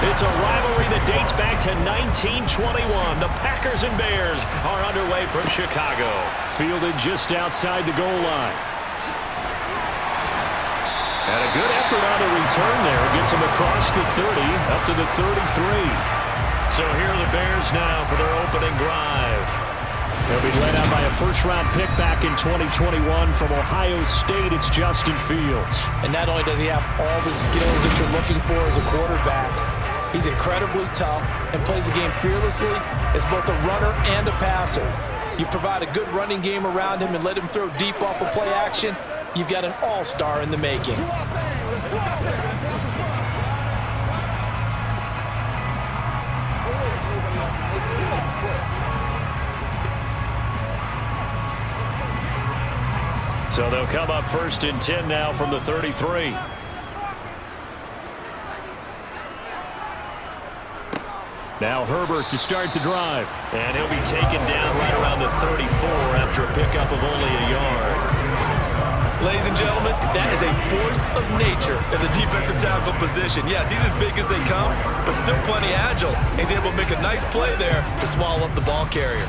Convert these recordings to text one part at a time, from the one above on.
It's a rivalry that dates back to 1921. The Packers and Bears are underway from Chicago. Fielded just outside the goal line. And a good effort on the return there. Gets him across the 30, up to the 33. So here are the Bears now for their opening drive. They'll be led out by a first-round pick back in 2021 from Ohio State. It's Justin Fields. And not only does he have all the skills that you're looking for as a quarterback, he's incredibly tough and plays the game fearlessly as both a runner and a passer. You provide a good running game around him and let him throw deep off of play action, you've got an all-star in the making. So they'll come up first and 10 now from the 33. Now Herbert to start the drive. And he'll be taken down right around the 34 after a pickup of only a yard. Ladies and gentlemen, that is a force of nature in the defensive tackle position. Yes, he's as big as they come, but still plenty agile. He's able to make a nice play there to swallow up the ball carrier.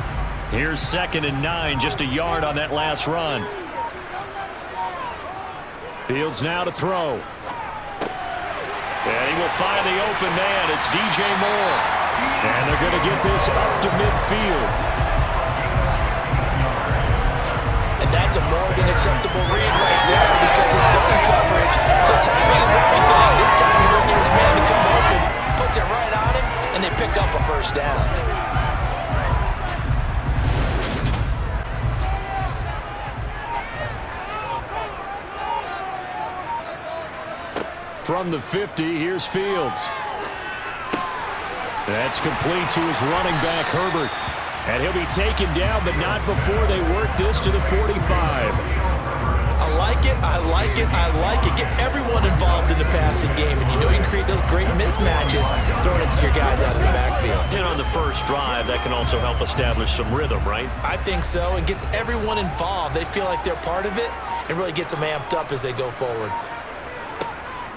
Here's 2nd and 9, just a yard on that last run. Fields now to throw. And he will find the open man. It's DJ Moore. And they're going to get this up to midfield. And that's a more than acceptable read right there because of zone coverage. So timing is everything. This time he looks for his man to come open, puts it right on him, and they pick up a first down. From the 50, here's Fields. That's complete to his running back, Herbert. And he'll be taken down, but not before they work this to the 45. I like it, I like it, I like it. Get everyone involved in the passing game, and you know you can create those great mismatches throwing it to your guys out of the backfield. And on the first drive, that can also help establish some rhythm, right? I think so, and gets everyone involved. They feel like they're part of it, and really gets them amped up as they go forward.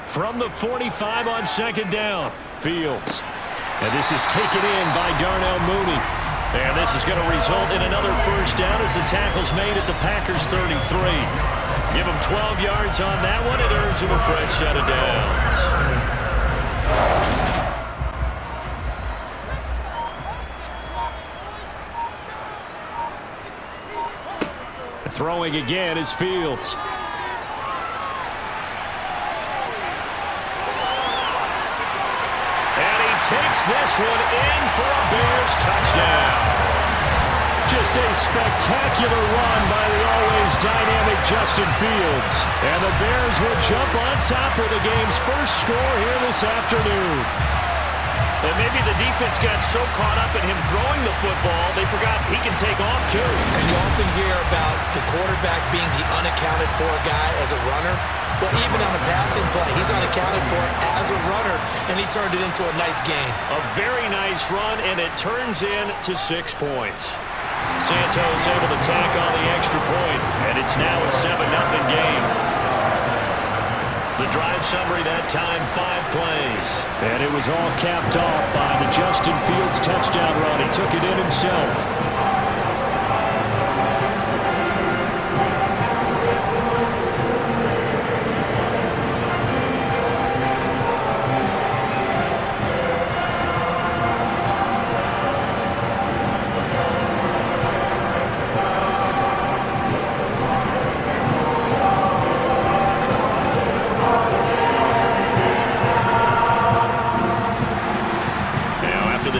From the 45 on 2nd down, Fields. And this is taken in by Darnell Mooney. And this is going to result in another first down as the tackle's made at the Packers' 33. Give him 12 yards on that one. It earns him a fresh set of downs. Throwing again is Fields. Takes this one in for a Bears touchdown. Just a spectacular run by the always dynamic Justin Fields. And the Bears will jump on top of the game's first score here this afternoon. And maybe the defense got so caught up in him throwing the football, they forgot he can take off too. And you often hear about the quarterback being the unaccounted for guy as a runner. Well, even on a passing play, he's unaccounted for as a runner, and he turned it into a nice gain. A very nice run, and it turns into 6 points. Santos able to tack on the extra point, and it's now a 7-0 game. The drive summary that time, 5 plays. And it was all capped off by the Justin Fields touchdown run. He took it in himself.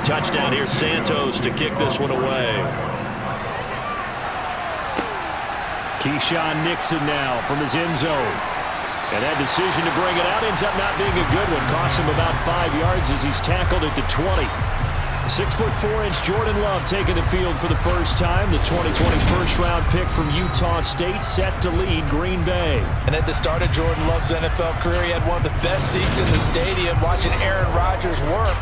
Touchdown here, Santos to kick this one away. Keyshawn Nixon now from his end zone. And that decision to bring it out ends up not being a good one. Costs him about 5 yards as he's tackled at the 20. 6'4" Jordan Love taking the field for the first time. The 2020 first-round pick from Utah State set to lead Green Bay. And at the start of Jordan Love's NFL career, he had one of the best seats in the stadium watching Aaron Rodgers work.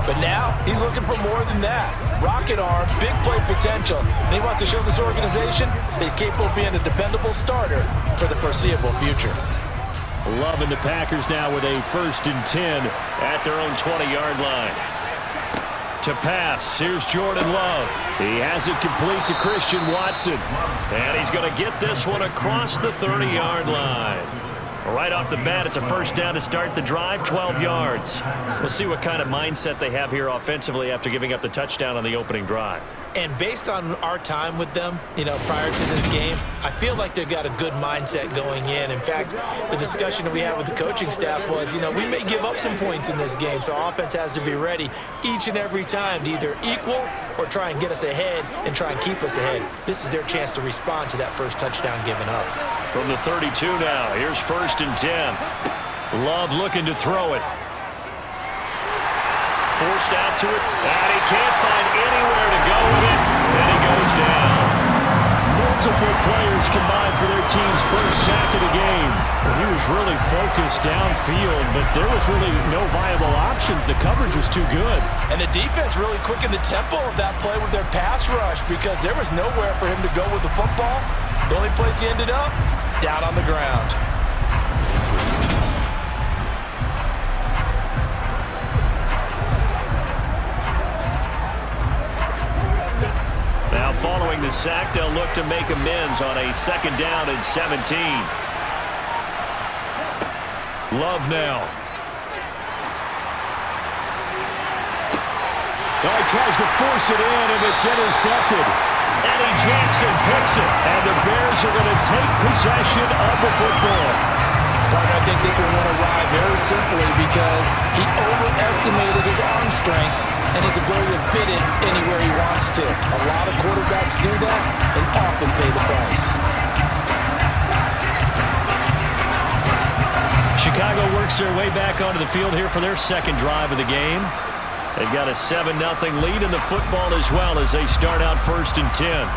But now, he's looking for more than that. Rocket arm, big play potential. And he wants to show this organization that he's capable of being a dependable starter for the foreseeable future. Loving the Packers now with a 1st and 10 at their own 20-yard line. To pass, here's Jordan Love. He has it complete to Christian Watson. And he's going to get this one across the 30-yard line. Right off the bat, it's a 1st down to start the drive, 12 yards. We'll see what kind of mindset they have here offensively after giving up the touchdown on the opening drive. And based on our time with them, prior to this game, I feel like they've got a good mindset going in. In fact, the discussion that we had with the coaching staff was, we may give up some points in this game, so our offense has to be ready each and every time to either equal or try and get us ahead and try and keep us ahead. This is their chance to respond to that first touchdown given up. From the 32 now, here's 1st and 10. Love looking to throw it. Forced out to it, and he can't find anywhere to go with it, and he goes down. Multiple players combined for their team's 1st sack of the game. He was really focused downfield, but there was really no viable options. The coverage was too good. And the defense really quickened the tempo of that play with their pass rush because there was nowhere for him to go with the football. The only place he ended up, down on the ground. Now following the sack, they'll look to make amends on a 2nd down and 17. Love now. Oh, he tries to force it in, and it's intercepted. Eddie Jackson picks it, and the Bears are going to take possession of the football. But I think this one went awry very simply because he overestimated his arm strength and his ability to fit it anywhere he wants to. A lot of quarterbacks do that and often pay the price. Chicago works their way back onto the field here for their 2nd drive of the game. They've got a 7-0 lead in the football as well as they start out 1st and 10.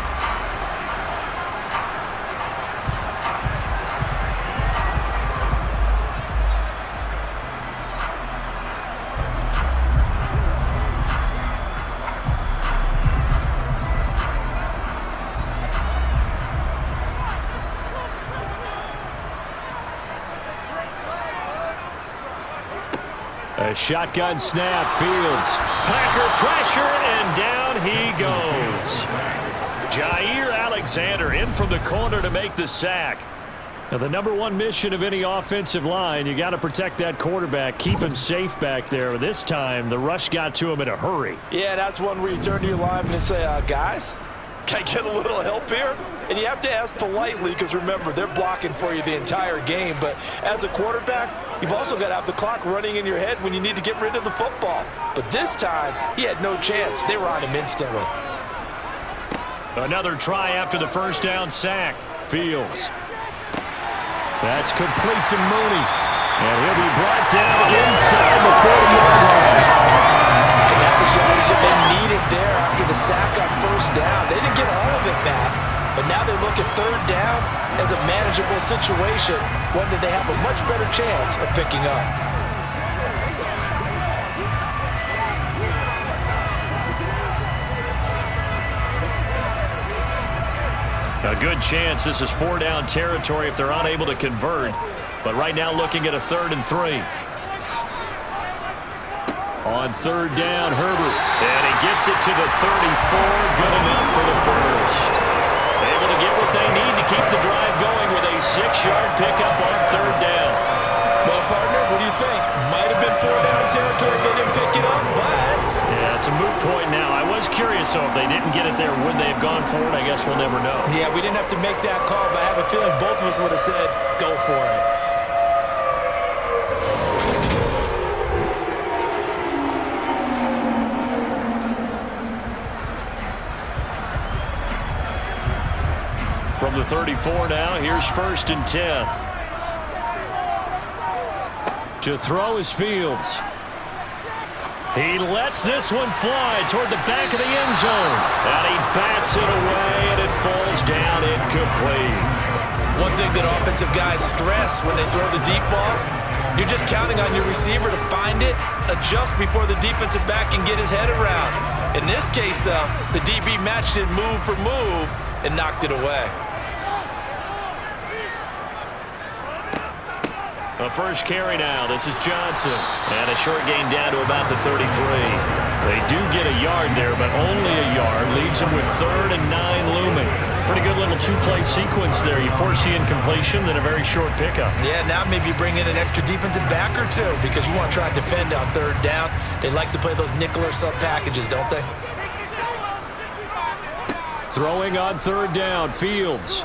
A shotgun snap, Fields. Packer pressure, and down he goes. Jair Alexander in from the corner to make the sack. Now, the number 1 mission of any offensive line, you got to protect that quarterback, keep him safe back there. This time, the rush got to him in a hurry. Yeah, that's one where you turn to your lineman and say, guys, can I get a little help here? And you have to ask politely because, remember, they're blocking for you the entire game. But as a quarterback, you've also got to have the clock running in your head when you need to get rid of the football. But this time, he had no chance. They were on him instantly. Another try after the 1st down sack. Fields. That's complete to Mooney. And he'll be brought down inside the 40-yard line. And that was yardage that they needed there after the sack on 1st down. They didn't get all of it back. But now they look at 3rd down as a manageable situation, one that they have a much better chance of picking up. A good chance this is 4-down territory if they're unable to convert. But right now looking at a 3rd and 3. On 3rd down, Herbert. And he gets it to the 34. Good enough for the 1st. Able to get what they need to keep the drive going with a 6-yard pickup on 3rd down. Well, partner, what do you think? Might have been 4-down territory if they didn't pick it up, but... Yeah, it's a moot point now. I was curious, so if they didn't get it there, would they have gone for it? I guess we'll never know. Yeah, we didn't have to make that call, but I have a feeling both of us would have said, go for it. From the 34 now, here's 1st and 10. To throw is Fields. He lets this one fly toward the back of the end zone. And he bats it away, and it falls down incomplete. One thing that offensive guys stress when they throw the deep ball, you're just counting on your receiver to find it, adjust before the defensive back can get his head around. In this case, though, the DB matched it move for move and knocked it away. A first carry now. This is Johnson. And a short gain down to about the 33. They do get a yard there, but only a yard. Leaves them with 3rd and 9 looming. Pretty good little two-play sequence there. You force the incompletion, then a very short pickup. Yeah, now maybe you bring in an extra defensive back or two because you want to try and defend on 3rd down. They like to play those nickel or sub packages, don't they? Throwing on 3rd down, Fields.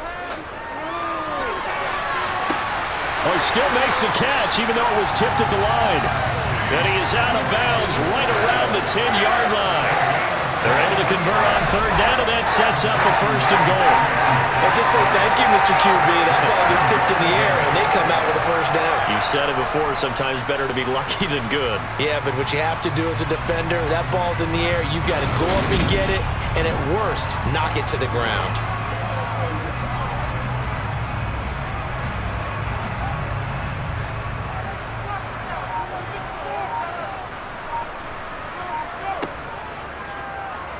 Oh, he still makes the catch, even though it was tipped at the line. And he is out of bounds right around the 10-yard line. They're able to convert on 3rd down, and that sets up a 1st and goal. Well, just say thank you, Mr. QB. That ball gets tipped in the air, and they come out with a 1st down. You said it before, sometimes better to be lucky than good. Yeah, but what you have to do as a defender, that ball's in the air, you've got to go up and get it, and at worst, knock it to the ground.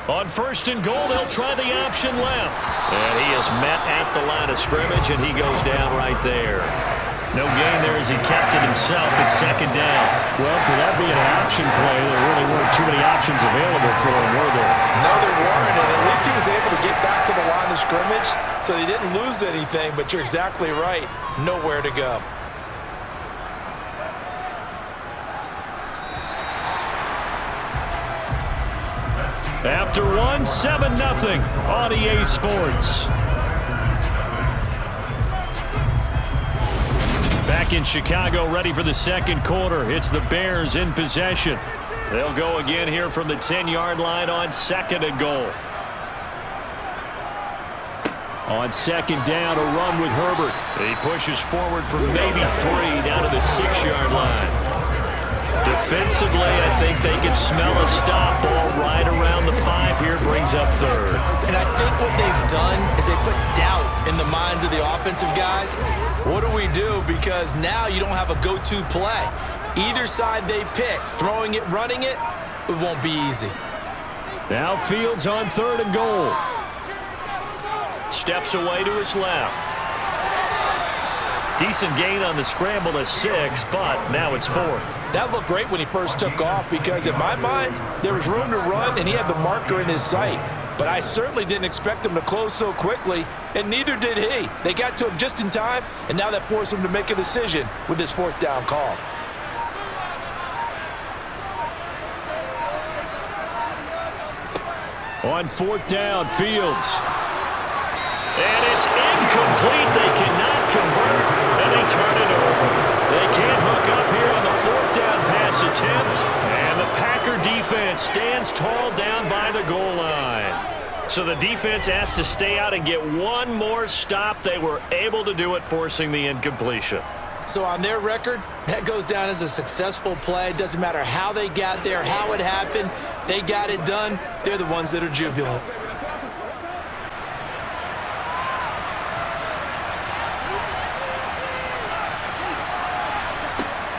On 1st and goal, they'll try the option left. And he is met at the line of scrimmage, and he goes down right there. No gain there as he kept it himself at 2nd down. Well, for that being an option play, there really weren't too many options available for him, were there? No, there weren't, and at least he was able to get back to the line of scrimmage, so he didn't lose anything, but you're exactly right. Nowhere to go. After one, 7-0 on EA Sports. Back in Chicago, ready for the 2nd quarter. It's the Bears in possession. They'll go again here from the 10-yard line on 2nd and goal. On 2nd down, a run with Herbert. He pushes forward for maybe 3 down to the 6-yard line. Defensively, I think they can smell a stop ball right around the 5 here. Brings up 3rd. And I think what they've done is they put doubt in the minds of the offensive guys. What do we do? Because now you don't have a go-to play. Either side they pick, throwing it, running it, it won't be easy. Now Fields on 3rd and goal. Steps away to his left. Decent gain on the scramble to 6, but now it's 4th. That looked great when he first took off because in my mind, there was room to run and he had the marker in his sight. But I certainly didn't expect him to close so quickly, and neither did he. They got to him just in time, and now that forced him to make a decision with his 4th down call. On 4th down, Fields. And it's incomplete. They cannot convert, and they turn it over. They can't hook up here on the 4th down pass attempt, and the Packer defense stands tall down by the goal line. So the defense has to stay out and get one more stop. They were able to do it, forcing the incompletion. So on their record, that goes down as a successful play. It doesn't matter how they got there, how it happened. They got it done. They're the ones that are jubilant.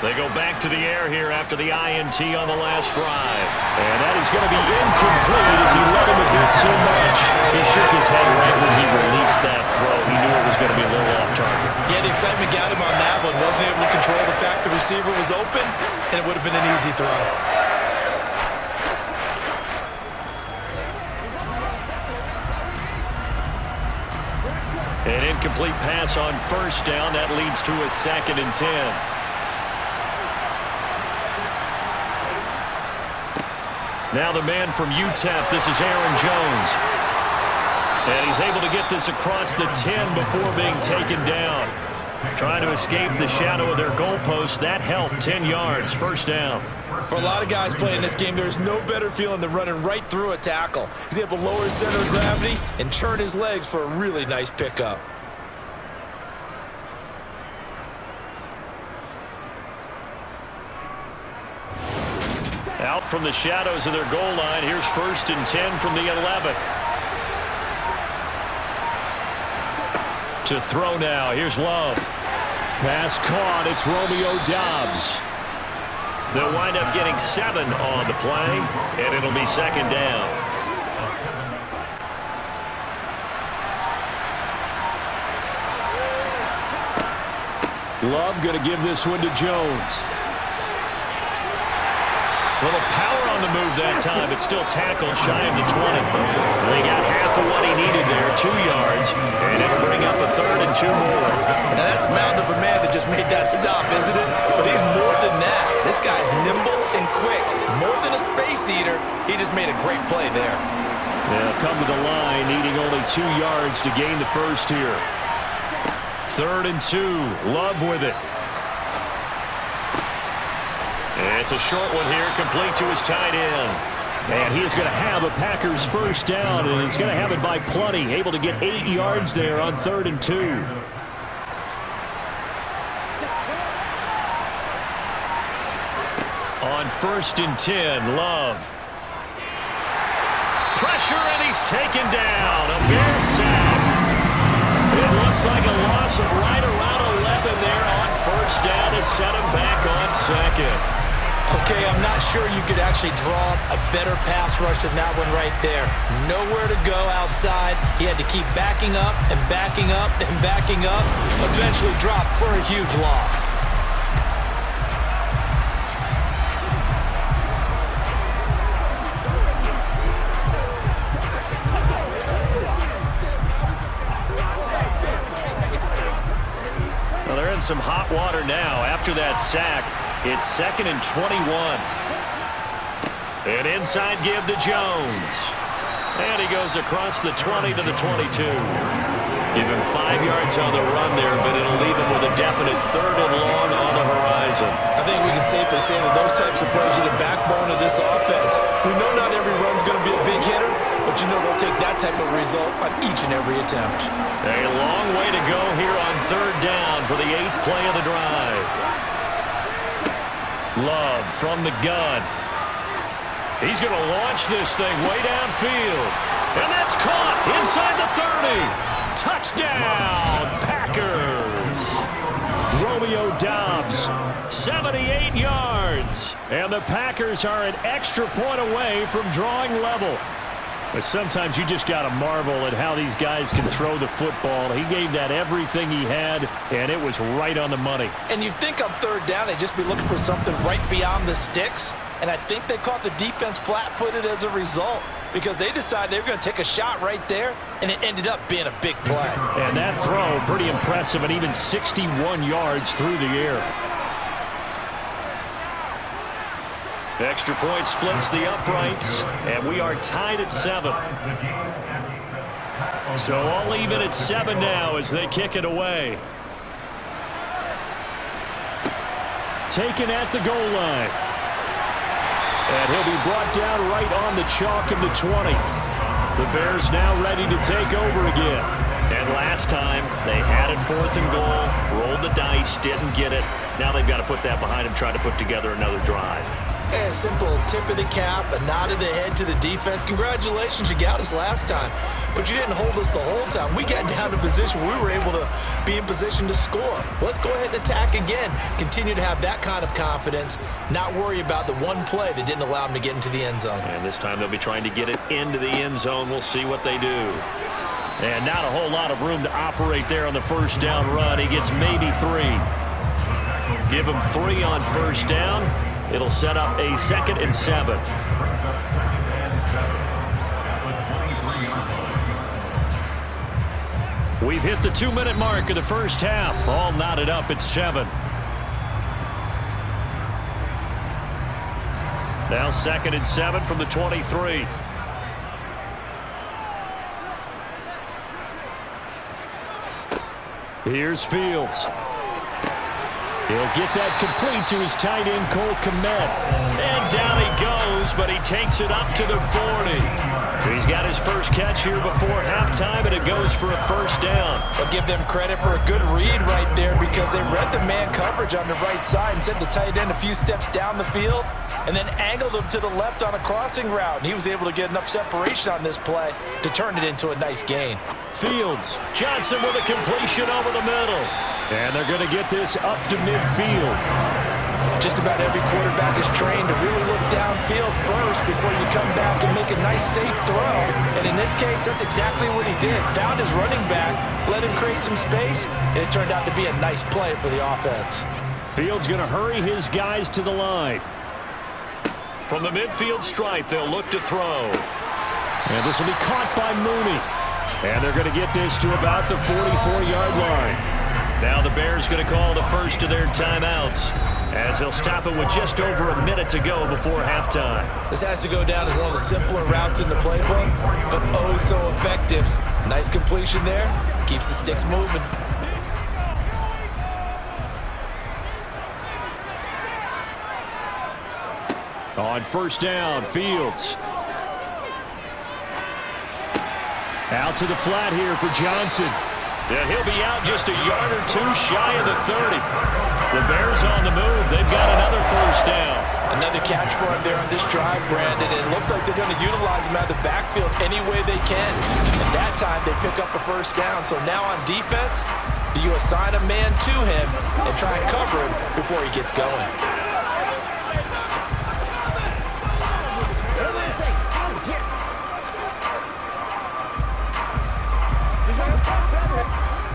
They go back to the air here after the INT on the last drive. And that is going to be incomplete as he let him a bit too much. He shook his head right when he released that throw. He knew it was going to be a little off target. Yeah, the excitement got him on that one. Wasn't able to control the fact the receiver was open, and it would have been an easy throw. An incomplete pass on 1st down. That leads to a 2nd and 10. Now the man from UTEP, this is Aaron Jones. And he's able to get this across the 10 before being taken down. Trying to escape the shadow of their goalpost. That helped, 10 yards, 1st down. For a lot of guys playing this game, there's no better feeling than running right through a tackle. He's able to lower his center of gravity and churn his legs for a really nice pickup. Out from the shadows of their goal line. Here's 1st and 10 from the 11. To throw now. Here's Love. Pass caught. It's Romeo Doubs. They'll wind up getting 7 on the play, and it'll be 2nd down. Love going to give this one to Jones. Little power on the move that time, but still tackled shy of the 20. They got half of what he needed there, 2 yards, and it'll bring up a 3rd and 2 more. Now that's a mountain of a man that just made that stop, isn't it? But he's more than that. This guy's nimble and quick. More than a space eater, he just made a great play there. They'll come to the line, needing only 2 yards to gain the first here. 3rd and 2, Love with it. It's a short one here, complete to his tight end. And he is going to have a Packers first down, and he's going to have it by plenty. Able to get 8 yards there on 3rd and 2. On 1st and 10, Love. Pressure, and he's taken down. A Bear sack. It looks like a loss of right around 11 there on 1st down to set him back on 2nd. Okay, I'm not sure you could actually draw a better pass rush than that one right there. Nowhere to go outside. He had to keep backing up and backing up and backing up. Eventually dropped for a huge loss. Well, they're in some hot water now after that sack. It's 2nd and 21. An inside give to Jones. And he goes across the 20 to the 22. Give him 5 yards on the run there, but it'll leave him with a definite 3rd and long on the horizon. I think we can safely say that those types of plays are the backbone of this offense. We know not every run's going to be a big hitter, but you know they'll take that type of result on each and every attempt. A long way to go here on 3rd down for the 8th play of the drive. Love from the gun. He's going to launch this thing way downfield. And that's caught inside the 30. Touchdown, Packers. Romeo Doubs, 78 yards. And the Packers are an extra point away from drawing level. But sometimes you just got to marvel at how these guys can throw the football. He gave that everything he had, and it was right on the money. And you'd think on 3rd down they'd just be looking for something right beyond the sticks. And I think they caught the defense flat-footed as a result because they decided they were going to take a shot right there, and it ended up being a big play. And that throw, pretty impressive, and even 61 yards through the air. Extra point splits the uprights, and we are tied at 7. So all even at 7 now as they kick it away. Taken at the goal line. And he'll be brought down right on the chalk of the 20. The Bears now ready to take over again. And last time, they had it 4th and goal, rolled the dice, didn't get it. Now they've got to put that behind them, try to put together another drive. A simple tip of the cap, a nod of the head to the defense. Congratulations, you got us last time. But you didn't hold us the whole time. We got down to position. We were able to be in position to score. Let's go ahead and attack again. Continue to have that kind of confidence. Not worry about the one play that didn't allow them to get into the end zone. And this time they'll be trying to get it into the end zone. We'll see what they do. And not a whole lot of room to operate there on the 1st down run. He gets maybe 3. Give him 3 on 1st down. It'll set up a 2nd and 7. We've hit the 2-minute mark of the first half. All knotted up at 7. Now 2nd and 7 from the 23. Here's Fields. He'll get that complete to his tight end, Cole Kmet. And down he goes, but he takes it up to the 40. He's got his first catch here before halftime, and it goes for a 1st down. I'll give them credit for a good read right there because they read the man coverage on the right side and sent the tight end a few steps down the field and then angled him to the left on a crossing route. And he was able to get enough separation on this play to turn it into a nice gain. Fields, Johnson with a completion over the middle. And they're going to get this up to midfield. Just about every quarterback is trained to really look downfield first before you come back and make a nice, safe throw. And in this case, that's exactly what he did. Found his running back, let him create some space, and it turned out to be a nice play for the offense. Fields going to hurry his guys to the line. From the midfield stripe, they'll look to throw. And this will be caught by Mooney. And they're going to get this to about the 44-yard line. Now the Bears going to call the first of their timeouts, as they'll stop it with just over a minute to go before halftime. This has to go down as one of the simpler routes in the playbook, but oh so effective. Nice completion there. Keeps the sticks moving. On first down, Fields. Out to the flat here for Johnson. Yeah, he'll be out just a yard or two shy of the 30. The Bears on the move. They've got another first down. Another catch for him there on this drive, Brandon. And it looks like they're going to utilize him out of the backfield any way they can. And that time they pick up a first down. So now on defense, do you assign a man to him and try and cover him before he gets going?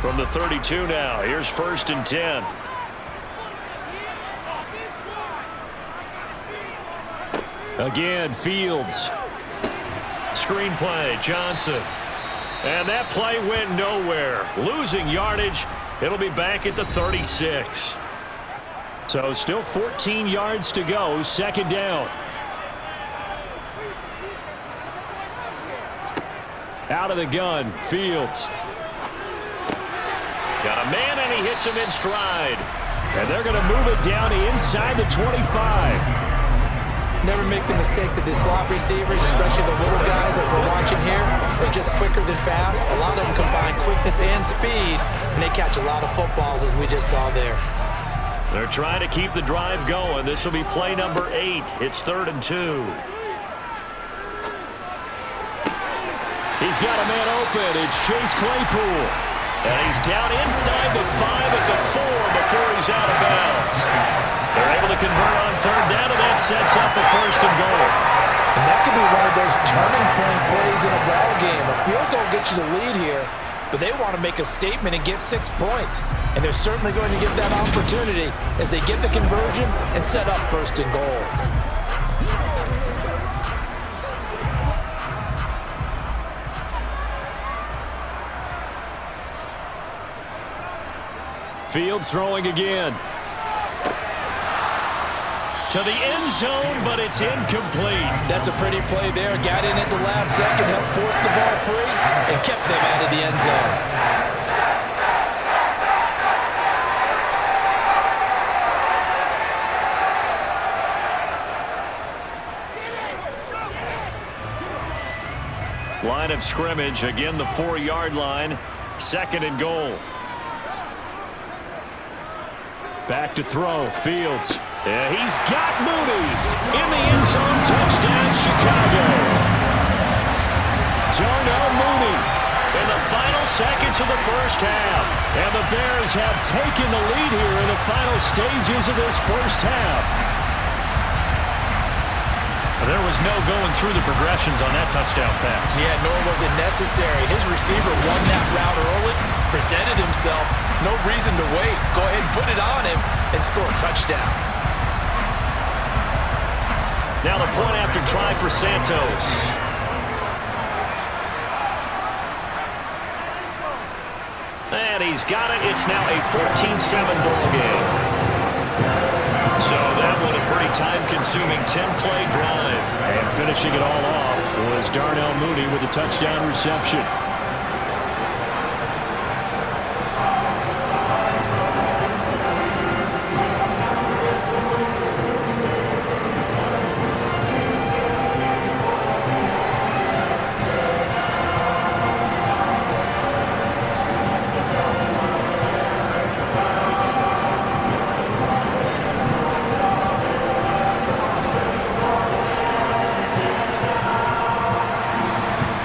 From the 32 now, here's 1st and 10. Again, Fields. Screen play, Johnson. And that play went nowhere. Losing yardage. It'll be back at the 36. So still 14 yards to go, 2nd down. Out of the gun, Fields. Got a man, and he hits him in stride. And they're going to move it down to inside the 25. Never make the mistake that the slot receivers, especially the little guys that we're watching here, are just quicker than fast. A lot of them combine quickness and speed, and they catch a lot of footballs, as we just saw there. They're trying to keep the drive going. This will be play number 8. It's 3rd and 2. He's got a man open. It's Chase Claypool. And he's down inside the 5 at the 4 before he's out of bounds. They're able to convert on 3rd down, and that sets up the 1st and goal. And that could be one of those turning point plays in a ball game. A field goal gets you the lead here, but they want to make a statement and get 6 points. And they're certainly going to give that opportunity as they get the conversion and set up 1st and goal. Fields throwing again. To the end zone, but it's incomplete. That's a pretty play there. Got in at the last second, helped force the ball free, and kept them out of the end zone. Line of scrimmage, again the 4-yard line. 2nd and goal. Back to throw, Fields. Yeah, he's got Mooney in the end zone. Touchdown, Chicago. Darnell Mooney in the final seconds of the first half. And the Bears have taken the lead here in the final stages of this first half. There was no going through the progressions on that touchdown pass. Yeah, nor was it necessary. His receiver won that route early, presented himself. No reason to wait. Go ahead and put it on him and score a touchdown. Now the point after try for Santos. And he's got it. It's now a 14-7 ball game. So that was a pretty time-consuming 10-play drive. And finishing it all off was Darnell Mooney with a touchdown reception.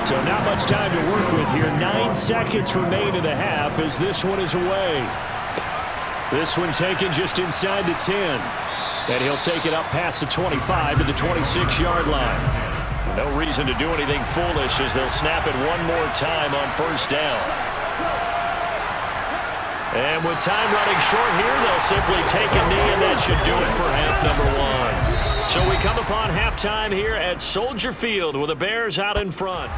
So not much time to work with here. 9 seconds remain in the half as this one is away. This one taken just inside the 10. And he'll take it up past the 25 to the 26-yard line. No reason to do anything foolish as they'll snap it one more time on first down. And with time running short here, they'll simply take a knee, and that should do it for half number one. So we come upon halftime here at Soldier Field with the Bears out in front.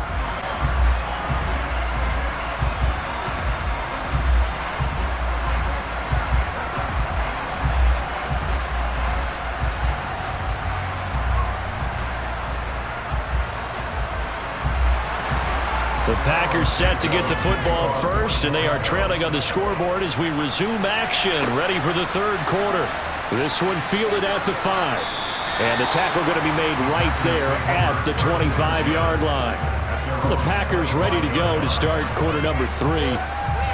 The Packers set to get the football first, and they are trailing on the scoreboard as we resume action, ready for the third quarter. This one fielded at the 5, and the tackle going to be made right there at the 25-yard line. The Packers ready to go to start quarter number 3.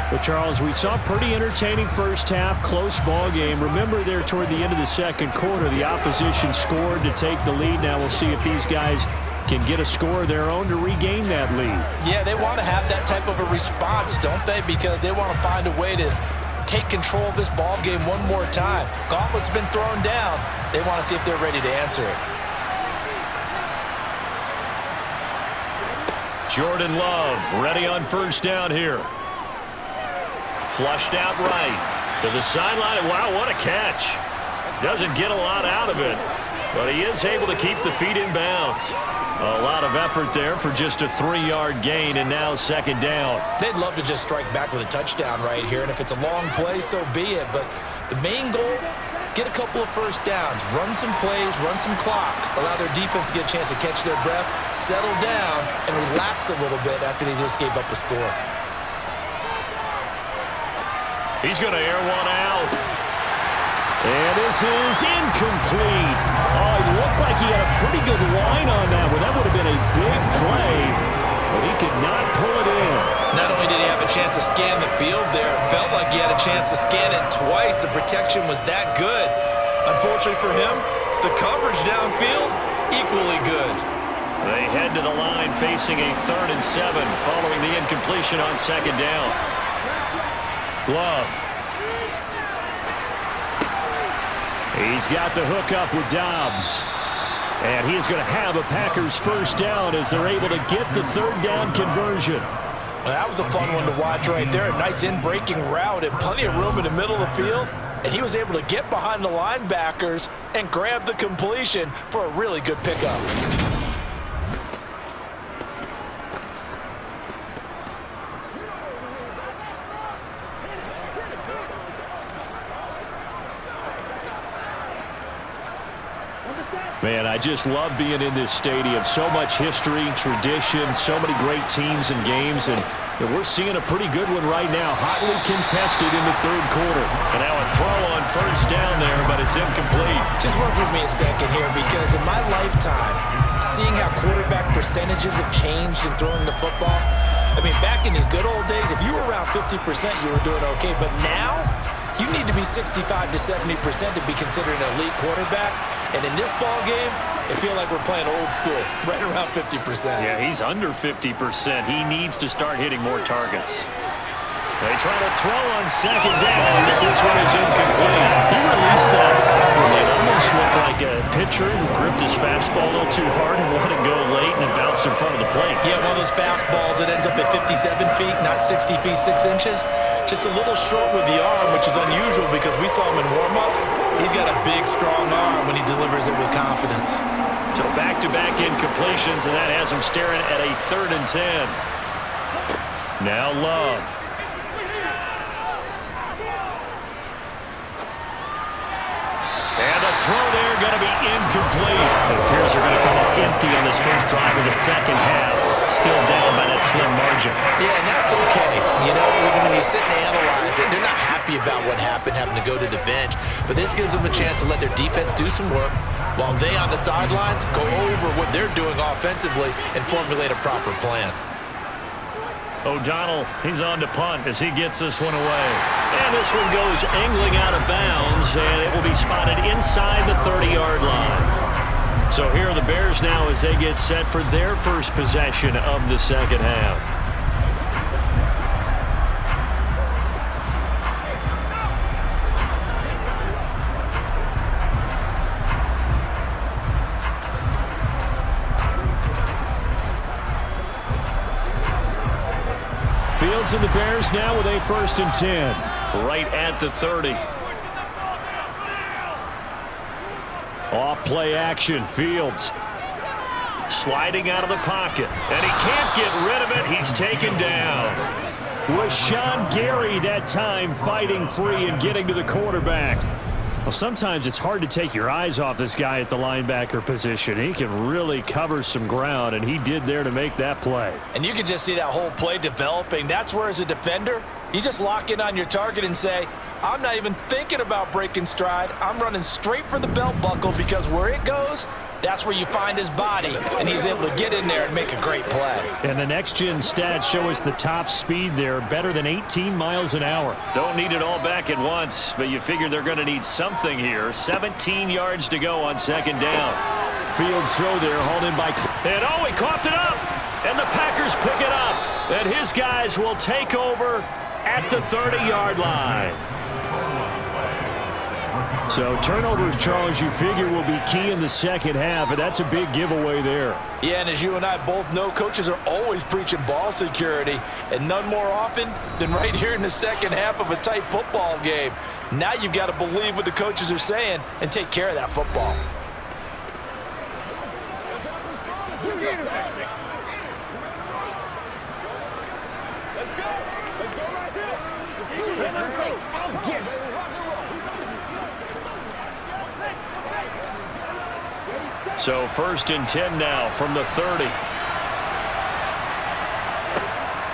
But, Charles, we saw a pretty entertaining first half, close ball game. Remember there toward the end of the second quarter, the opposition scored to take the lead. Now we'll see if these guys can get a score of their own to regain that lead. Yeah, they want to have that type of a response, don't they? Because they want to find a way to take control of this ball game one more time. Gauntlet's been thrown down. They want to see if they're ready to answer it. Jordan Love ready on first down here. Flushed out right to the sideline. Wow, what a catch. Doesn't get a lot out of it, but he is able to keep the feet in bounds. A lot of effort there for just a 3-yard gain, and now second down. They'd love to just strike back with a touchdown right here, and if it's a long play, so be it. But the main goal, get a couple of first downs, run some plays, run some clock, allow their defense to get a chance to catch their breath, settle down, and relax a little bit after they just gave up a score. He's going to air one out. And this is incomplete. Oh, it looked like he had a pretty good line on that one. That would have been a big play, but he could not pull it in. Not only did he have a chance to scan the field there, it felt like he had a chance to scan it twice. The protection was that good. Unfortunately for him, the coverage downfield, equally good. They head to the line facing a 3rd and 7 following the incompletion on second down. Glove. He's got the hook up with Dobbs. And he is going to have a Packers first down as they're able to get the 3rd down conversion. Well, that was a fun one to watch right there. A nice in-breaking route and plenty of room in the middle of the field. And he was able to get behind the linebackers and grab the completion for a really good pickup. Man, I just love being in this stadium. So much history, tradition, so many great teams and games, and we're seeing a pretty good one right now, hotly contested in the 3rd quarter. And now a throw on first down there, but it's incomplete. Just work with me a second here, because in my lifetime, seeing how quarterback percentages have changed in throwing the football, I mean, back in the good old days, if you were around 50%, you were doing okay. But now, you need to be 65 to 70% to be considered an elite quarterback. And in this ball game, it feels like we're playing old school, right around 50%. Yeah, he's under 50%. He needs to start hitting more targets. They try to throw on second down, but this one is incomplete. He released that. It almost looked like a pitcher who gripped his fastball a little too hard and let it go late, and it bounced in front of the plate. Yeah, one of those fastballs that ends up at 57 feet, not 60 feet, 6 inches. Just a little short with the arm, which is unusual because we saw him in warm-ups. He's got a big, strong arm when he delivers it with confidence. So back-to-back incompletions, and that has him staring at a 3rd and 10. Now Love. And the throw there going to be incomplete. It appears they're going to come up empty on this first drive of the second half. Still down by that slim margin. Yeah, and that's okay. You know, when you sit and analyze it, they're not happy about what happened, having to go to the bench. But this gives them a chance to let their defense do some work while they on the sidelines go over what they're doing offensively and formulate a proper plan. O'Donnell, he's on to punt as he gets this one away. And this one goes angling out of bounds, and it will be spotted inside the 30-yard line. So here are the Bears now as they get set for their first possession of the second half. Fields and the Bears now with a 1st and 10. Right at the 30. Off play action. Fields sliding out of the pocket. And he can't get rid of it. He's taken down. Rashawn Gary that time fighting free and getting to the quarterback. Well, sometimes it's hard to take your eyes off this guy at the linebacker position. He can really cover some ground, and he did there to make that play. And you can just see that whole play developing. That's where, as a defender, you just lock in on your target and say, I'm not even thinking about breaking stride. I'm running straight for the belt buckle, because where it goes, that's where you find his body, and he's able to get in there and make a great play. And the next-gen stats show us the top speed there, better than 18 miles an hour. Don't need it all back at once, but you figure they're going to need something here. 17 yards to go on 2nd down. Fields throw there, hauled in by... And oh, he coughed it up! And the Packers pick it up. And his guys will take over at the 30-yard line. So turnovers, Charles, you figure will be key in the second half, and that's a big giveaway there. Yeah, and as you and I both know, coaches are always preaching ball security, and none more often than right here in the second half of a tight football game. Now you've got to believe what the coaches are saying and take care of that football. So 1st and 10 now from the 30.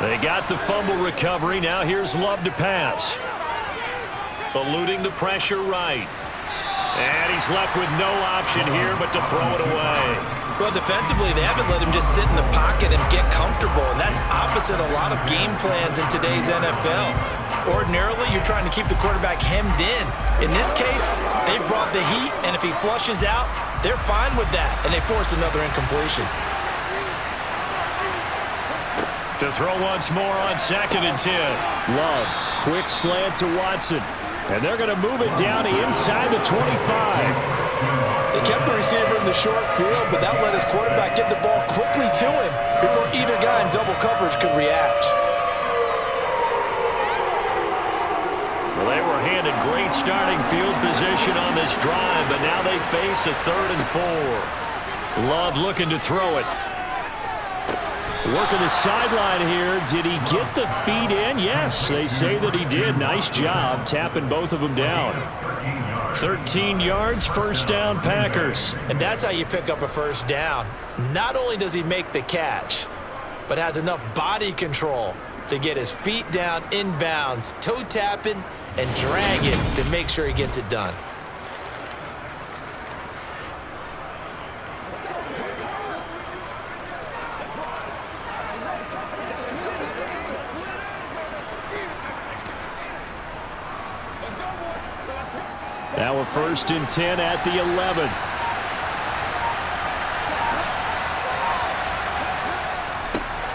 They got the fumble recovery. Now here's Love to pass. Eluding the pressure right. And he's left with no option here but to throw it away. Well, defensively, they haven't let him just sit in the pocket and get comfortable, and that's opposite a lot of game plans in today's NFL. Ordinarily, you're trying to keep the quarterback hemmed in. In this case, they brought the heat, and if he flushes out, they're fine with that, and they force another incompletion. To throw once more on 2nd and 10. Love, quick slant to Watson. And they're going to move it down to inside the 25. They kept the receiver in the short field, but that let his quarterback get the ball quickly to him before either guy in double coverage could react. Well, they were handed great starting field position on this drive, but now they face a 3rd and 4. Love looking to throw it. Working the sideline here. Did he get the feet in? Yes, they say that he did. Nice job tapping both of them down. 13 yards, 1st down, Packers. And that's how you pick up a 1st down. Not only does he make the catch, but has enough body control to get his feet down inbounds, toe tapping, and dragging to make sure he gets it done. Now a 1st and 10 at the 11.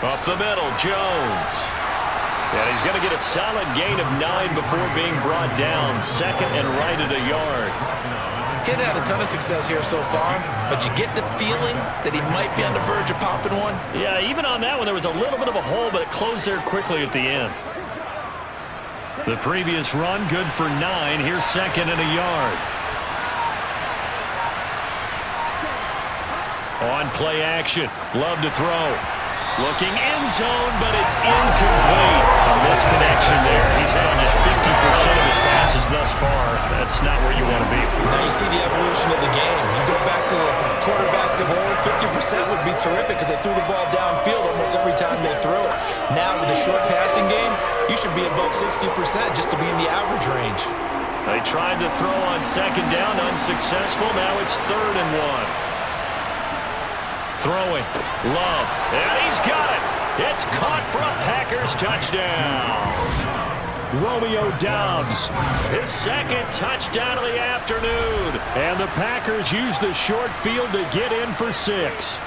Up the middle, Jones. And he's going to get a solid gain of 9 before being brought down. 2nd and right at a yard. He hadn't had a ton of success here so far, but you get the feeling that he might be on the verge of popping one. Yeah, even on that one, there was a little bit of a hole, but it closed there quickly at the end. The previous run, good for 9. Here's 2nd and a yard. On play action. Love to throw. Looking end zone, but it's incomplete. A misconnection there. He's had just 50% of his passes thus far. That's not where you want to be. Now you see the evolution of the game. You go back to the quarterbacks of old, 50% would be terrific because they threw the ball downfield almost every time they threw it. Now with the short passing game, you should be above 60% just to be in the average range. They tried to throw on 2nd down, unsuccessful. Now it's 3rd and 1. Throwing. Love. And he's got it. It's caught for a Packers touchdown. Romeo Doubs, his 2nd touchdown of the afternoon. And the Packers use the short field to get in for 6.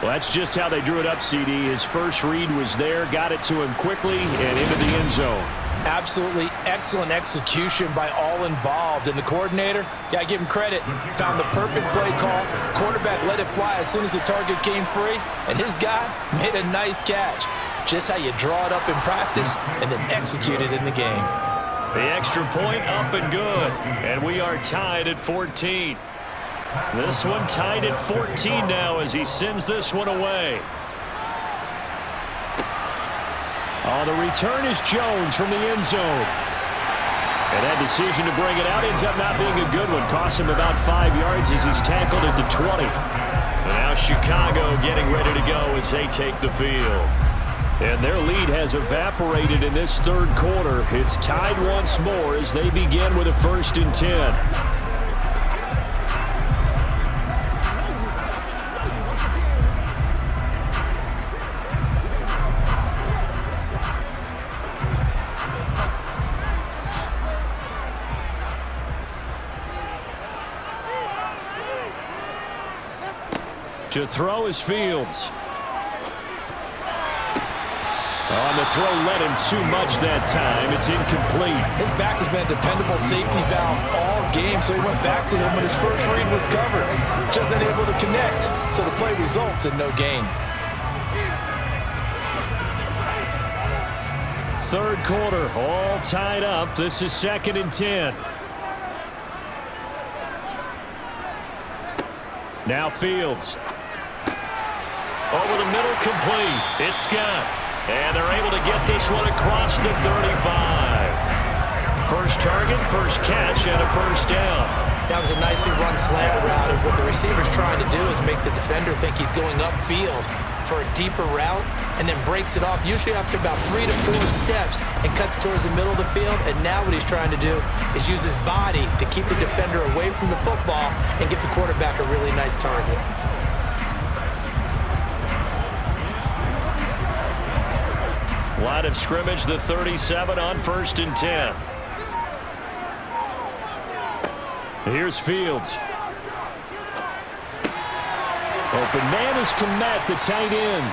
Well, that's just how they drew it up, CD. His first read was there, got it to him quickly, and into the end zone. Absolutely excellent execution by all involved. And the coordinator, gotta give him credit, found the perfect play call. Quarterback let it fly as soon as the target came free, and his guy made a nice catch. Just how you draw it up in practice and then execute it in the game. The extra point up and good. And we are tied at 14. This one tied at 14 now as he sends this one away. On the return is Jones from the end zone. And that decision to bring it out ends up not being a good one. Costs him about 5 yards as he's tackled at the 20. And now Chicago getting ready to go as they take the field. And their lead has evaporated in this third quarter. It's tied once more as they begin with a 1st and 10. To throw is Fields. On the throw, led him too much that time. It's incomplete. His back has been a dependable safety valve all game, so he went back to him when his first read was covered. Just unable to connect, so the play results in no gain. Third quarter, all tied up. This is 2nd and 10. Now Fields. Over the middle, complete. It's Scott. And they're able to get this one across the 35. First target, first catch, and a 1st down. That was a nicely run slant route, and what the receiver's trying to do is make the defender think he's going upfield for a deeper route, and then breaks it off, usually after about 3 to 4 steps, and cuts towards the middle of the field. And now what he's trying to do is use his body to keep the defender away from the football and give the quarterback a really nice target. Line of scrimmage, the 37 on 1st and 10. Here's Fields. Open man is Komet, the tight end.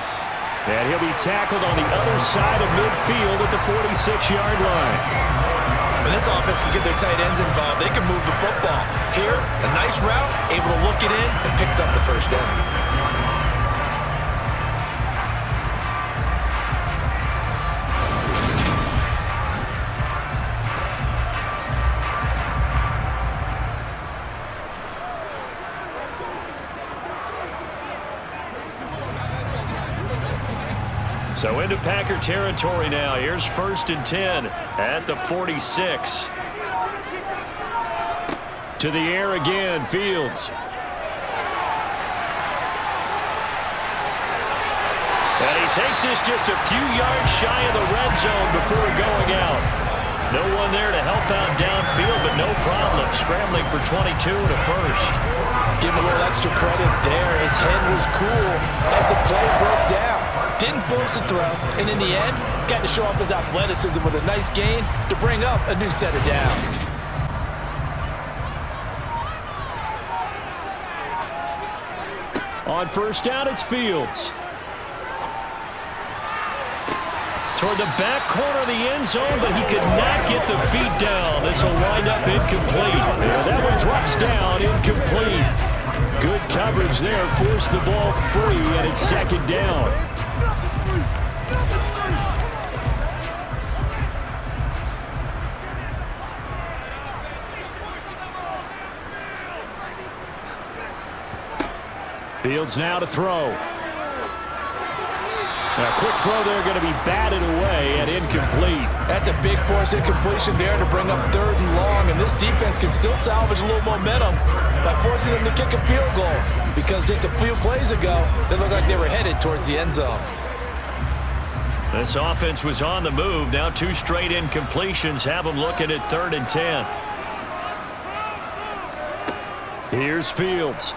And he'll be tackled on the other side of midfield at the 46-yard line. When this offense can get their tight ends involved, they can move the football. Here, a nice route, able to look it in, and picks up the 1st down. So into Packer territory now. Here's 1st and 10 at the 46. To the air again, Fields. And he takes this just a few yards shy of the red zone before going out. No one there to help out downfield, but no problem. Scrambling for 22 and a 1st. Give him a little extra credit there. His head was cool as the play broke down. Didn't force a throw, and in the end, got to show off his athleticism with a nice gain to bring up a new set of downs. On 1st down, it's Fields. Toward the back corner of the end zone, but he could not get the feet down. This will wind up incomplete. And that one drops down, incomplete. Good coverage there, forced the ball free, and it's 2nd down. Fields now to throw. A quick throw there, going to be batted away and incomplete. That's a big force incompletion there to bring up 3rd and long, and this defense can still salvage a little momentum by forcing them to kick a field goal, because just a few plays ago, they looked like they were headed towards the end zone. This offense was on the move. Now 2 straight incompletions have them looking at 3rd and 10. Here's Fields.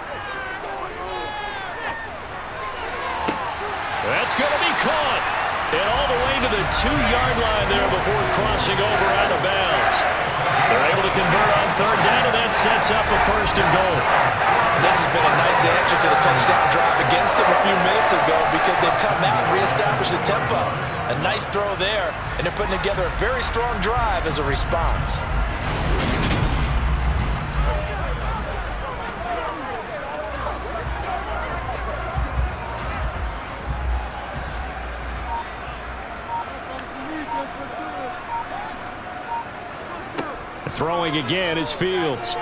That's going to be caught. And all the way to the 2-yard line there before crossing over out of bounds. They're able to convert on 3rd down, and that sets up a 1st and goal. This has been a nice answer to the touchdown drive against them a few minutes ago because they've come out and reestablished the tempo. A nice throw there, and they're putting together a very strong drive as a response. Throwing again is Fields.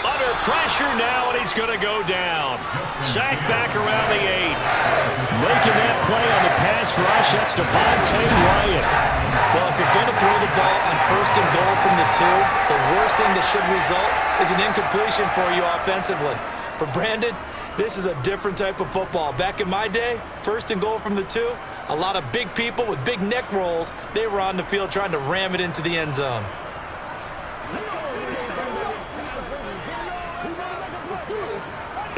Under pressure now, and he's going to go down. Sacked back around the 8. Making that play on the pass rush, that's Devontae Wyatt. Well, if you're going to throw the ball on 1st and goal from the 2, the worst thing that should result is an incompletion for you offensively. But Brandon, this is a different type of football. Back in my day, 1st and goal from the 2, a lot of big people with big neck rolls, they were on the field trying to ram it into the end zone.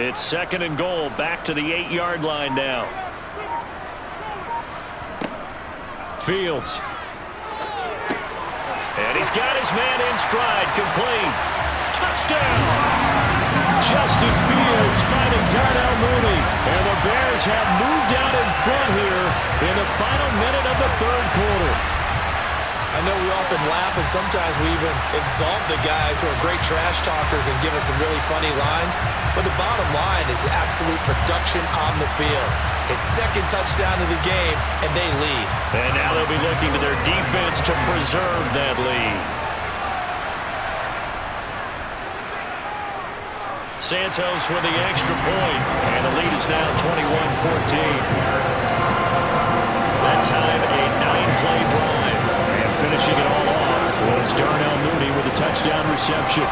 It's 2nd and goal, back to the 8-yard line now. Fields. And he's got his man in stride, complete. Touchdown! Justin Fields finding Darnell Mooney. And the Bears have moved out in front here in the final minute of the 3rd quarter. I know we often laugh and sometimes we even exalt the guys who are great trash talkers and give us some really funny lines. But the bottom line is absolute production on the field. His 2nd touchdown of the game, and they lead. And now they'll be looking to their defense to preserve that lead. Santos with the extra point, and the lead is now 21-14. That time a 9-play drive. Finishing it all off was Darnell Mooney with a touchdown reception.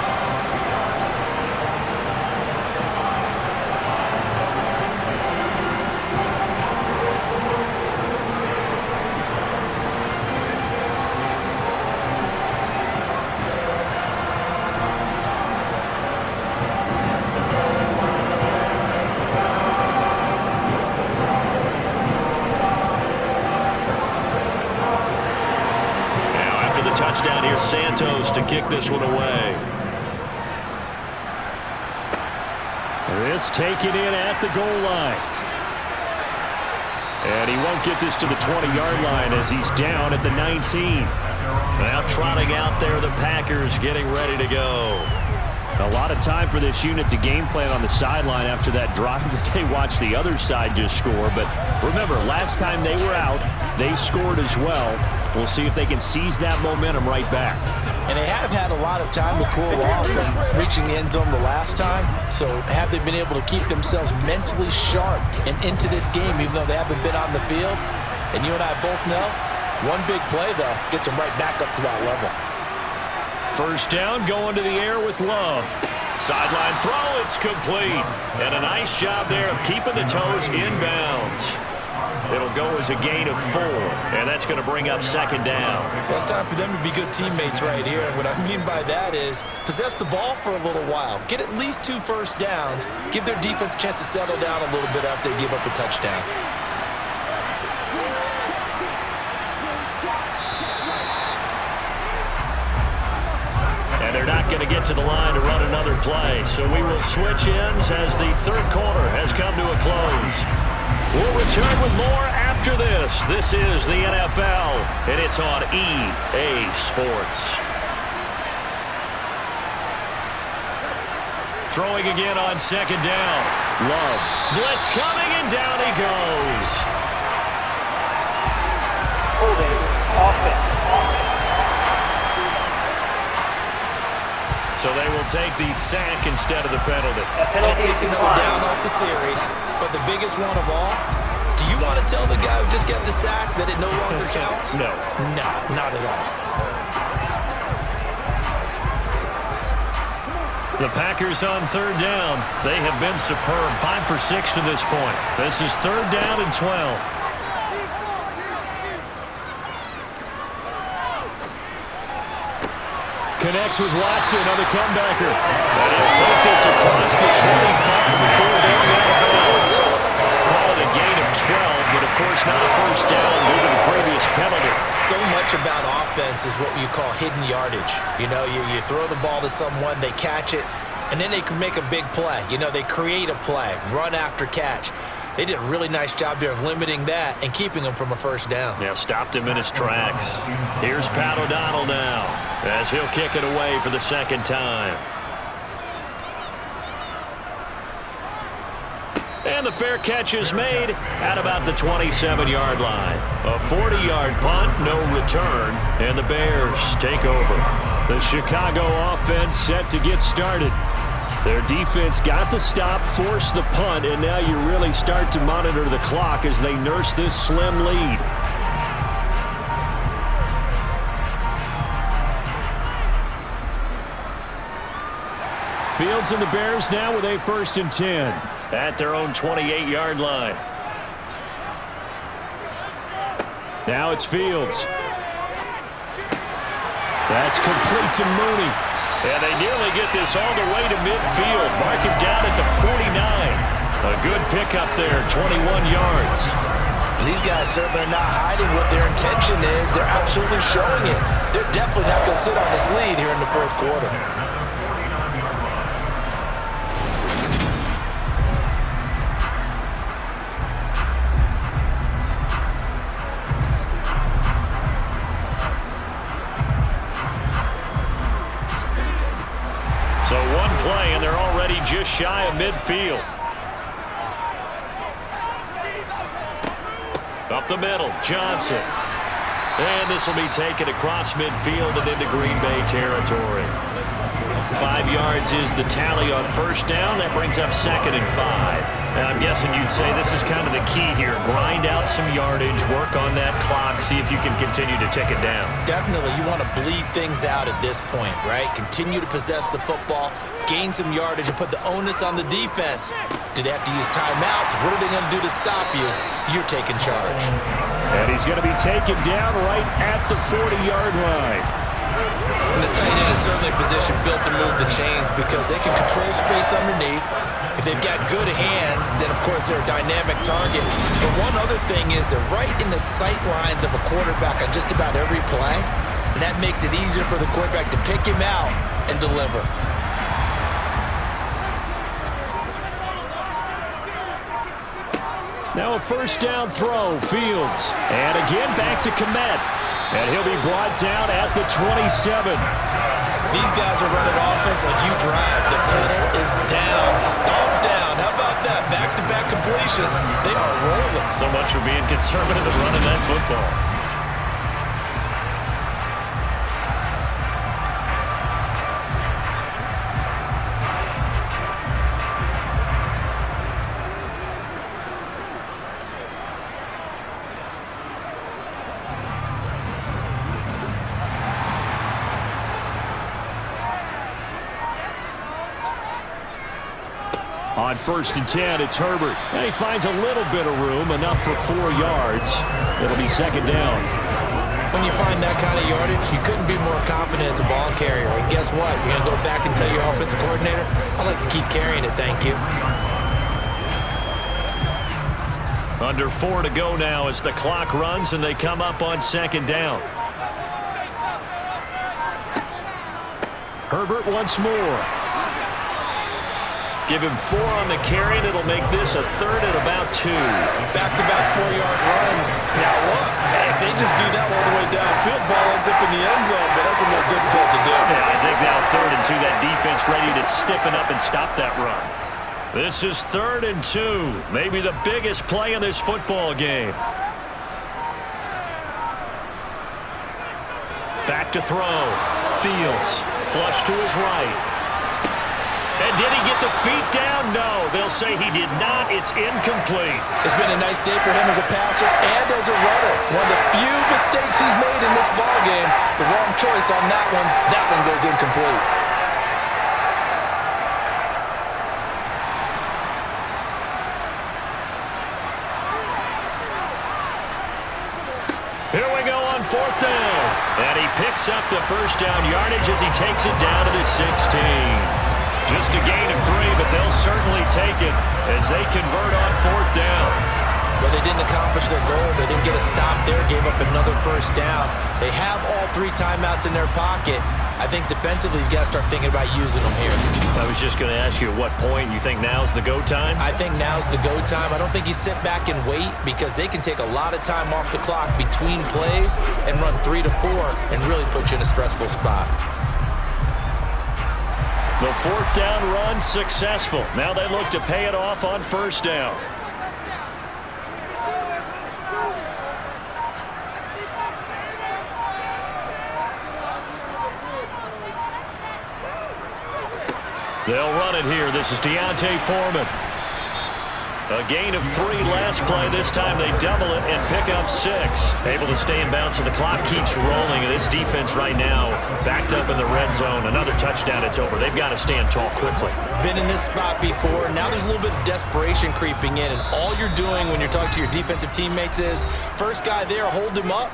Touchdown here, Santos to kick this one away. This taken in at the goal line. And he won't get this to the 20-yard line as he's down at the 19. Now trotting out there, the Packers getting ready to go. A lot of time for this unit to game plan on the sideline after that drive that they watched the other side just score. But remember, last time they were out, they scored as well. We'll see if they can seize that momentum right back. And they have had a lot of time to cool off from reaching the end zone the last time. So have they been able to keep themselves mentally sharp and into this game even though they haven't been on the field? And you and I both know, one big play, though, gets them right back up to that level. 1st down, going to the air with Love. Sideline throw, it's complete. And a nice job there of keeping the toes inbounds. It'll go as a gain of 4, and that's going to bring up 2nd down. Well, it's time for them to be good teammates right here. And what I mean by that is possess the ball for a little while. Get at least 2 first downs. Give their defense a chance to settle down a little bit after they give up a touchdown. And they're not going to get to the line to run another play. So we will switch ends as the 3rd quarter has come to a close. We'll return with more after this. This is the NFL, and it's on EA Sports. Throwing again on 2nd down. Love. Blitz coming, and down he goes. Holding offense. So they will take the sack instead of the penalty. That takes another down off the series. But the biggest one of all, do you want to tell the guy who just got the sack that it no longer counts? No. No, not at all. The Packers on 3rd down. They have been superb. 5 for 6 to this point. This is 3rd down and 12. Connects with Watson on the comebacker. And he'll take this across the 25 before going out of bounds. Call it a gain of 12, but of course not a 1st down due to the previous penalty. So much about offense is what you call hidden yardage. You know, you throw the ball to someone, they catch it, and then they can make a big play. You know, they create a play, run after catch. They did a really nice job there of limiting that and keeping him from a first down. Yeah, stopped him in his tracks. Here's Pat O'Donnell now as he'll kick it away for the second time. And the fair catch is made at about the 27-yard line. A 40-yard punt, no return, and the Bears take over. The Chicago offense set to get started. Their defense got the stop, forced the punt, and now you really start to monitor the clock as they nurse this slim lead. Fields and the Bears now with a 1st and 10 at their own 28-yard line. Now it's Fields. That's complete to Mooney. And they nearly get this all the way to midfield. Mark him down at the 49. A good pickup there, 21 yards. These guys certainly are not hiding what their intention is. They're absolutely showing it. They're definitely not going to sit on this lead here in the 4th quarter. So one play, and they're already just shy of midfield. Up the middle, Johnson. And this will be taken across midfield and into Green Bay territory. 5 yards is the tally on first down. That brings up 2nd and 5. And I'm guessing you'd say this is kind of the key here. Grind out some yardage, work on that clock, see if you can continue to tick it down. Definitely, you want to bleed things out at this point, right? Continue to possess the football, gain some yardage, and put the onus on the defense. Do they have to use timeouts? What are they going to do to stop you? You're taking charge. And he's going to be taken down right at the 40-yard line. And the tight end is certainly a position built to move the chains because they can control space underneath. If they've got good hands, then, of course, they're a dynamic target. But one other thing is they're right in the sight lines of a quarterback on just about every play, and that makes it easier for the quarterback to pick him out and deliver. Now a first down throw, Fields. And again back to Komet. And he'll be brought down at the 27. These guys are running offense like you drive. The pedal is down, stomped down. How about that? Back-to-back completions. They are rolling. So much for being conservative and running that football. On 1st and 10, it's Herbert. And he finds a little bit of room, enough for 4 yards. It'll be 2nd down. When you find that kind of yardage, you couldn't be more confident as a ball carrier. And guess what? You're going to go back and tell your offensive coordinator, I'd like to keep carrying it, thank you. Under 4 to go now as the clock runs and they come up on 2nd down. Herbert once more. Give him 4 on the carry, and it'll make this a 3rd and about 2. Back-to-back 4-yard runs. Now look, if they just do that all the way downfield, ball ends up in the end zone, but that's a little difficult to do. Yeah, I think now 3rd and 2, that defense ready to stiffen up and stop that run. This is 3rd and 2, maybe the biggest play in this football game. Back to throw. Fields, flush to his right. And did he get the feet down? No, they'll say he did not. It's incomplete. It's been a nice day for him as a passer and as a runner. One of the few mistakes he's made in this ballgame. The wrong choice on that one. That one goes incomplete. Here we go on 4th down. And he picks up the first down yardage as he takes it down to the 16. Just a gain of 3, but they'll certainly take it as they convert on 4th down. Well, Well, they didn't accomplish their goal. They didn't get a stop there, gave up another first down. They have all 3 timeouts in their pocket. I think defensively, you've got to start thinking about using them here. I was just going to ask you at what point you think now's the go time? I think now's the go time. I don't think you sit back and wait because they can take a lot of time off the clock between plays and run 3 to 4 and really put you in a stressful spot. The 4th down run successful. Now they look to pay it off on 1st down. They'll run it here. This is Deontay Foreman. A gain of 3 last play. This time they double it and pick up 6. Able to stay in bounds, so the clock keeps rolling. And this defense right now backed up in the red zone. Another touchdown, it's over. They've got to stand tall quickly. Been in this spot before. Now there's a little bit of desperation creeping in. And all you're doing when you're talking to your defensive teammates is, first guy there, hold him up.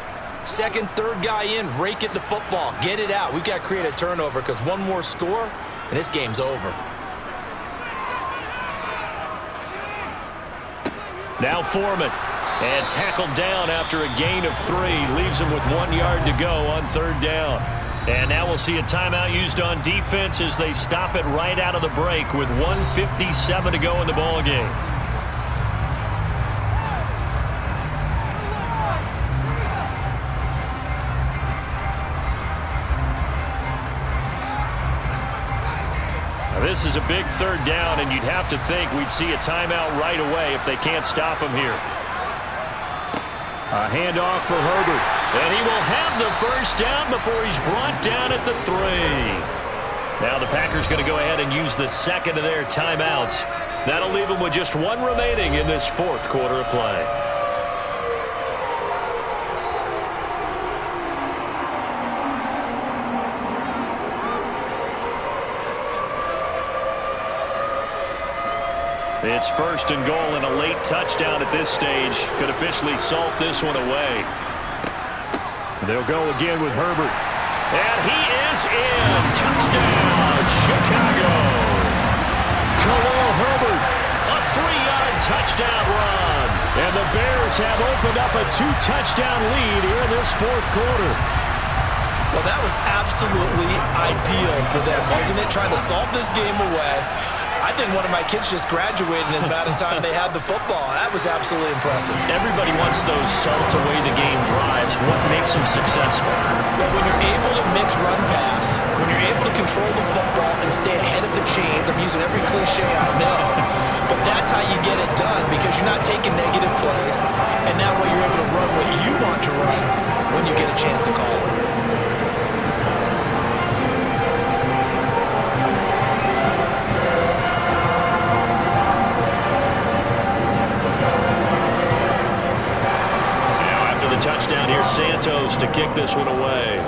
Second, third guy in, rake it to football. Get it out. We've got to create a turnover because one more score, and this game's over. Now Foreman, and tackled down after a gain of 3. Leaves him with 1 yard to go on 3rd down. And now we'll see a timeout used on defense as they stop it right out of the break with 1:57 to go in the ballgame. This is a big 3rd down, and you'd have to think we'd see a timeout right away if they can't stop him here. A handoff for Herbert, and he will have the 1st down before he's brought down at the 3. Now the Packers going to go ahead and use the 2nd of their timeouts. That'll leave them with just 1 remaining in this 4th quarter of play. It's 1st and goal, and a late touchdown at this stage could officially salt this one away. They'll go again with Herbert. And he is in. Touchdown, Chicago. Khalil Herbert, a 3-yard touchdown run. And the Bears have opened up a 2-touchdown lead here in this 4th quarter. Well, that was absolutely ideal for them, wasn't it? Trying to salt this game away. I think one of my kids just graduated in about the time they had the football. That was absolutely impressive. Everybody wants those salt-away-the-game drives. What makes them successful? But when you're able to mix run-pass, when you're able to control the football and stay ahead of the chains, I'm using every cliche I know, but that's how you get it done because you're not taking negative plays, and that way you're able to run what you want to run when you get a chance to call it. Touchdown here, Santos to kick this one away.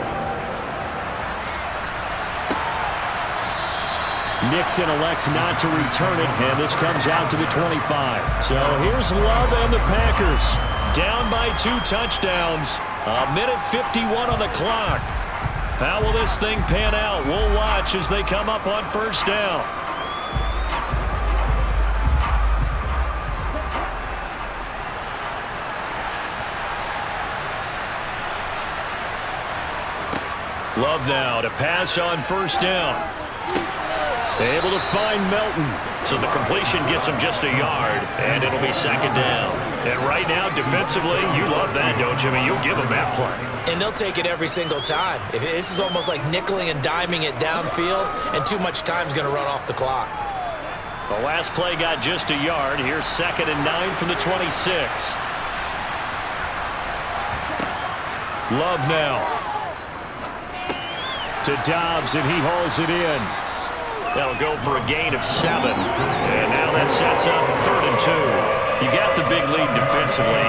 Nixon elects not to return it, and this comes out to the 25. So here's Love and the Packers. Down by 2 touchdowns. 1:51 on the clock. How will this thing pan out? We'll watch as they come up on 1st down. Love now to pass on 1st down. Able to find Melton. So the completion gets him just a yard, and it'll be 2nd down. And right now, defensively, you love that, don't you? I mean, you'll give them that play. And they'll take it every single time. This is almost like nickeling and diming it downfield, and too much time's going to run off the clock. The last play got just a yard. Here's 2nd and 9 from the 26. Love now to Dobbs, and he hauls it in. That'll go for a gain of 7. And now that sets up 3rd and 2. You got the big lead defensively.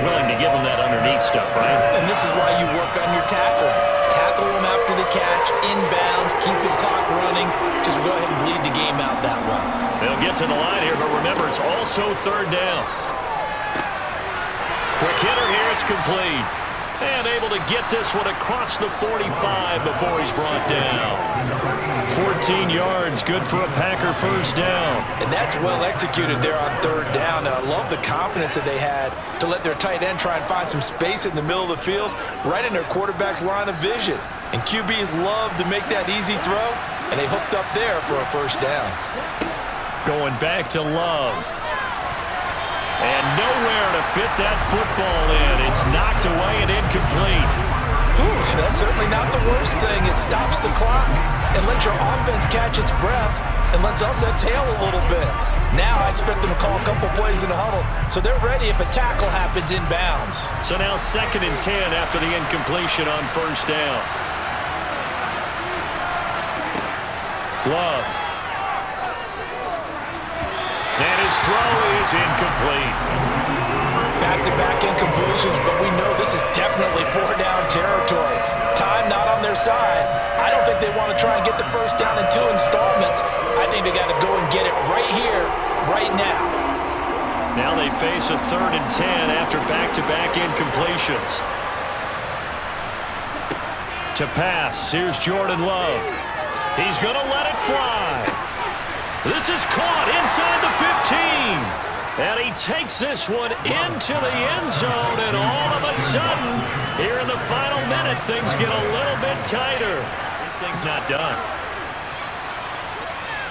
Willing to give them that underneath stuff, right? And this is why you work on your tackling. Tackle them after the catch, inbounds, keep the clock running. Just go ahead and bleed the game out that way. They'll get to the line here, but remember, it's also 3rd down. Quick hitter here, it's complete. And able to get this one across the 45 before he's brought down. 14 yards, good for a Packer first down. And that's well executed there on third down. And I love the confidence that they had to let their tight end try and find some space in the middle of the field, right in their quarterback's line of vision. And QBs love to make that easy throw, and they hooked up there for a first down. Going back to Love. And nowhere to fit that football in. It's knocked away and incomplete. Whew, that's certainly not the worst thing. It stops the clock and lets your offense catch its breath and lets us exhale a little bit. Now I expect them to call a couple plays in the huddle, so they're ready if a tackle happens inbounds. So now 2nd and 10 after the incompletion on first down. Love. And his throw is incomplete. Back-to-back incompletions, but we know this is definitely 4-down territory. Time not on their side. I don't think they want to try and get the first down in 2 installments. I think they got to go and get it right here, right now. Now they face a 3rd and 10 after back-to-back incompletions. To pass, here's Jordan Love. He's going to let it fly. This is caught inside the 15. And he takes this one into the end zone, and all of a sudden, here in the final minute, things get a little bit tighter. This thing's not done.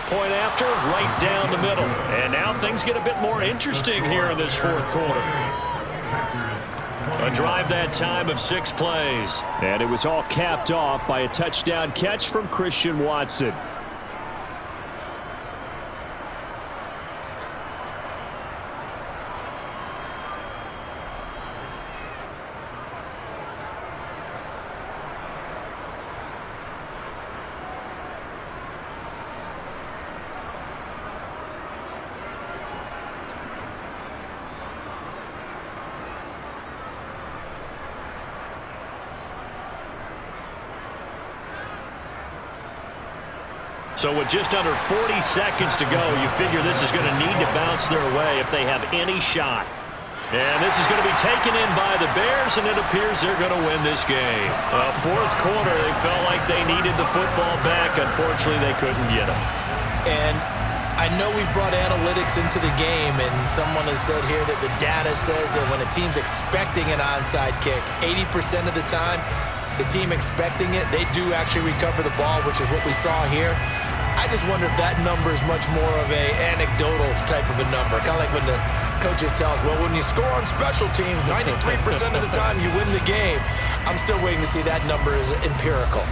Point after, right down the middle. And now things get a bit more interesting here in this 4th quarter. A drive that time of 6 plays. And it was all capped off by a touchdown catch from Christian Watson. So with just under 40 seconds to go, you figure this is going to need to bounce their way if they have any shot. And this is going to be taken in by the Bears, and it appears they're going to win this game. 4th quarter, they felt like they needed the football back. Unfortunately, they couldn't get it. And I know we brought analytics into the game, and someone has said here that the data says that when a team's expecting an onside kick, 80% of the time, the team expecting it, they do actually recover the ball, which is what we saw here. I just wonder if that number is much more of a anecdotal type of a number. Kind of like when the coaches tell us, well, when you score on special teams, 93% of the time you win the game. I'm still waiting to see that number is empirical.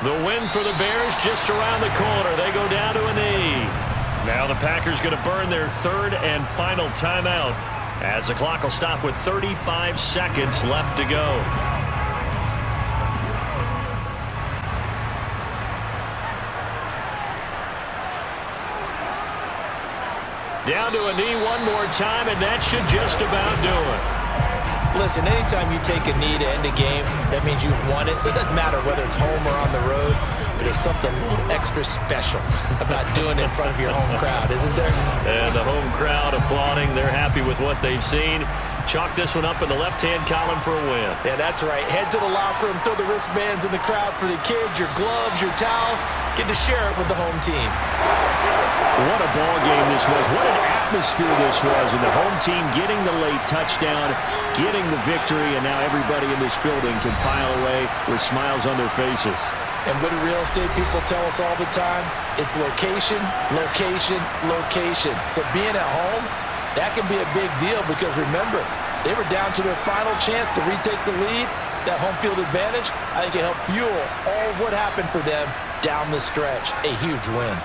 The win for the Bears just around the corner. They go down to a knee. Now the Packers going to burn their 3rd and final timeout as the clock will stop with 35 seconds left to go. Down to a knee one more time, and that should just about do it. Listen, anytime you take a knee to end a game, that means you've won it. So it doesn't matter whether it's home or on the road, but there's something a little extra special about doing it in front of your home crowd, isn't there? And the home crowd applauding. They're happy with what they've seen. Chalk this one up in the left-hand column for a win. Yeah, that's right. Head to the locker room, throw the wristbands in the crowd for the kids, your gloves, your towels. Get to share it with the home team. What a ball game this was. What an atmosphere this was. And the home team getting the late touchdown, getting the victory, and now everybody in this building can file away with smiles on their faces. And what do real estate people tell us all the time? It's location, location, location. So being at home, that can be a big deal because remember, they were down to their final chance to retake the lead. That home field advantage, I think it helped fuel all of what happened for them down the stretch. A huge win.